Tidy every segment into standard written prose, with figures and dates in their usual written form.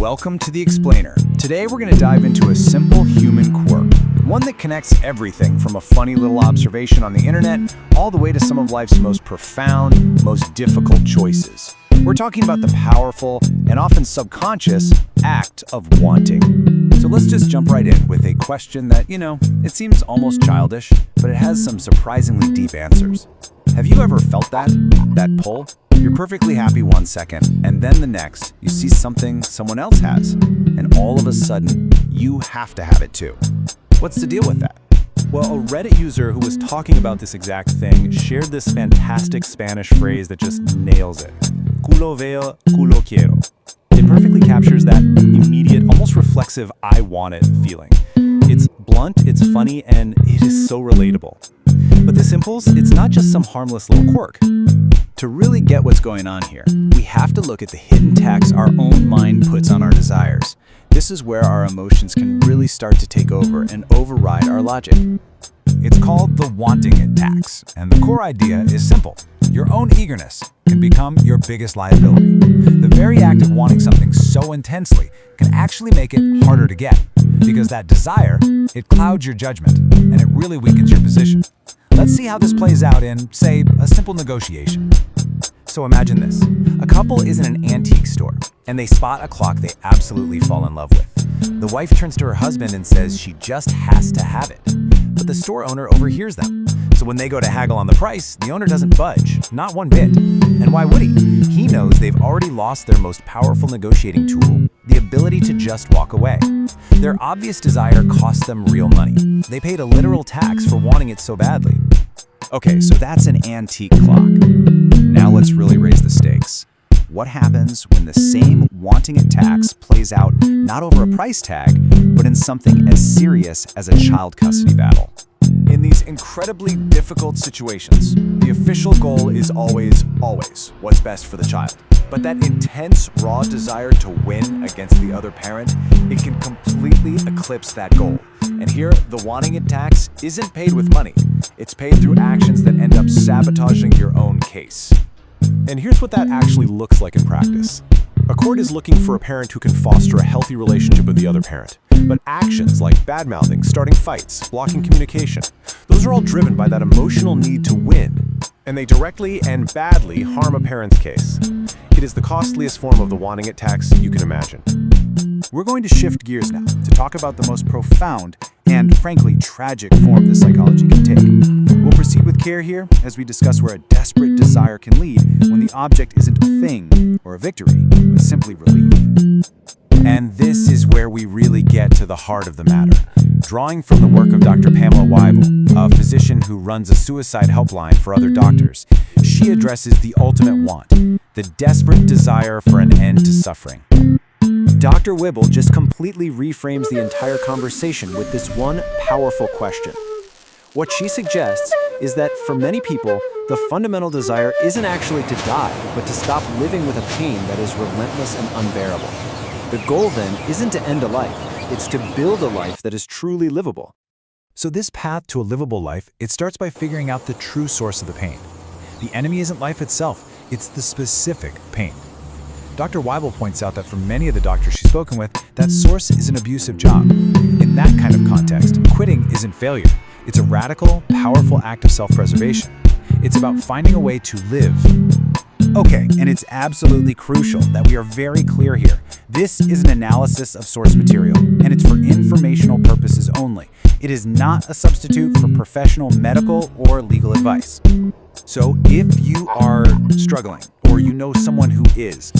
Welcome to The Explainer. Today we're going to dive into a simple human quirk, one that connects everything from a funny little observation on the internet all the way to some of life's most profound, most difficult choices. We're talking about the powerful and often subconscious act of wanting. So let's just jump right in with a question that, it seems almost childish, but it has some surprisingly deep answers. Have you ever felt that pull? You're perfectly happy 1 second, and then the next, you see something someone else has, and all of a sudden, you have to have it too. What's the deal with that? Well, a Reddit user who was talking about this exact thing shared this fantastic Spanish phrase that just nails it. Culo veo, culo quiero. It perfectly captures that immediate, almost reflexive I want it feeling. It's blunt, it's funny, and it is so relatable. But this impulse, it's not just some harmless little quirk. To really get what's going on here, we have to look at the hidden tax our own mind puts on our desires. This is where our emotions can really start to take over and override our logic. It's called the wanting it tax, and the core idea is simple. Your own eagerness can become your biggest liability. The very act of wanting something so intensely can actually make it harder to get, because that desire, it clouds your judgment, and it really weakens your position. Let's see how this plays out in, say, a simple negotiation. So imagine this. A couple is in an antique store, and they spot a clock they absolutely fall in love with. The wife turns to her husband and says she just has to have it. But the store owner overhears them. So when they go to haggle on the price, the owner doesn't budge, not one bit. And why would he? He knows they've already lost their most powerful negotiating tool, the ability to just walk away. Their obvious desire cost them real money. They paid a literal tax for wanting it so badly. Okay, so that's an antique clock. Now let's really raise the stakes. What happens when the same wanting it tax plays out not over a price tag, but in something as serious as a child custody battle? In these incredibly difficult situations, the official goal is always what's best for the child. But that intense, raw desire to win against the other parent, it can completely eclipse that goal. And here, the wanting it tax isn't paid with money. It's paid through actions that end up sabotaging your own case. And here's what that actually looks like in practice. A court is looking for a parent who can foster a healthy relationship with the other parent. But actions like bad-mouthing, starting fights, blocking communication, those are all driven by that emotional need to win. And they directly and badly harm a parent's case. It is the costliest form of the wanting it tax you can imagine. We're going to shift gears now to talk about the most profound and, frankly, tragic form this psychology can take. We'll proceed with care here as we discuss where a desperate desire can lead when the object isn't a thing or a victory, but simply relief. And this is where we really get to the heart of the matter. Drawing from the work of Dr. Pamela Wible, a physician who runs a suicide helpline for other doctors, she addresses the ultimate want, the desperate desire for an end to suffering. Dr. Wible just completely reframes the entire conversation with this one powerful question. What she suggests is that for many people, the fundamental desire isn't actually to die, but to stop living with a pain that is relentless and unbearable. The goal then isn't to end a life, it's to build a life that is truly livable. So this path to a livable life, it starts by figuring out the true source of the pain. The enemy isn't life itself, it's the specific pain. Dr. Wible points out that for many of the doctors she's spoken with, that source is an abusive job. In that kind of context, quitting isn't failure. It's a radical, powerful act of self-preservation. It's about finding a way to live. Okay, and it's absolutely crucial that we are very clear here. This is an analysis of source material, and it's for informational purposes only. It is not a substitute for professional medical or legal advice. So if you are struggling, or you know someone who is,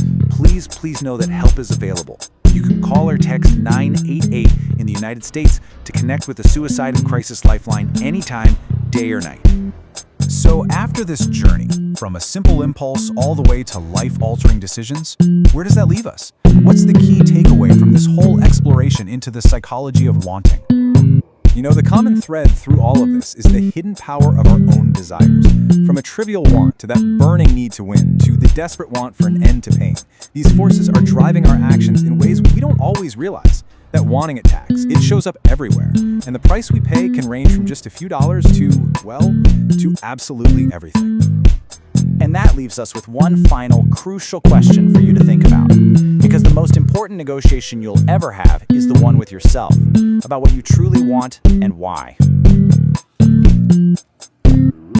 please know that help is available. You can call or text 988 in the United States to connect with the Suicide and Crisis Lifeline anytime, day or night. So after this journey, from a simple impulse all the way to life-altering decisions, where does that leave us? What's the key takeaway from this whole exploration into the psychology of wanting? The common thread through all of this is the hidden power of our own desires. From a trivial want to that burning need to win, to the desperate want for an end to pain, these forces are driving our actions in ways we don't always realize. That wanting it tax, it shows up everywhere, and the price we pay can range from just a few dollars to absolutely everything. And that leaves us with one final crucial question for you to think about. Because the most important negotiation you'll ever have is the one with yourself, about what you truly want and why.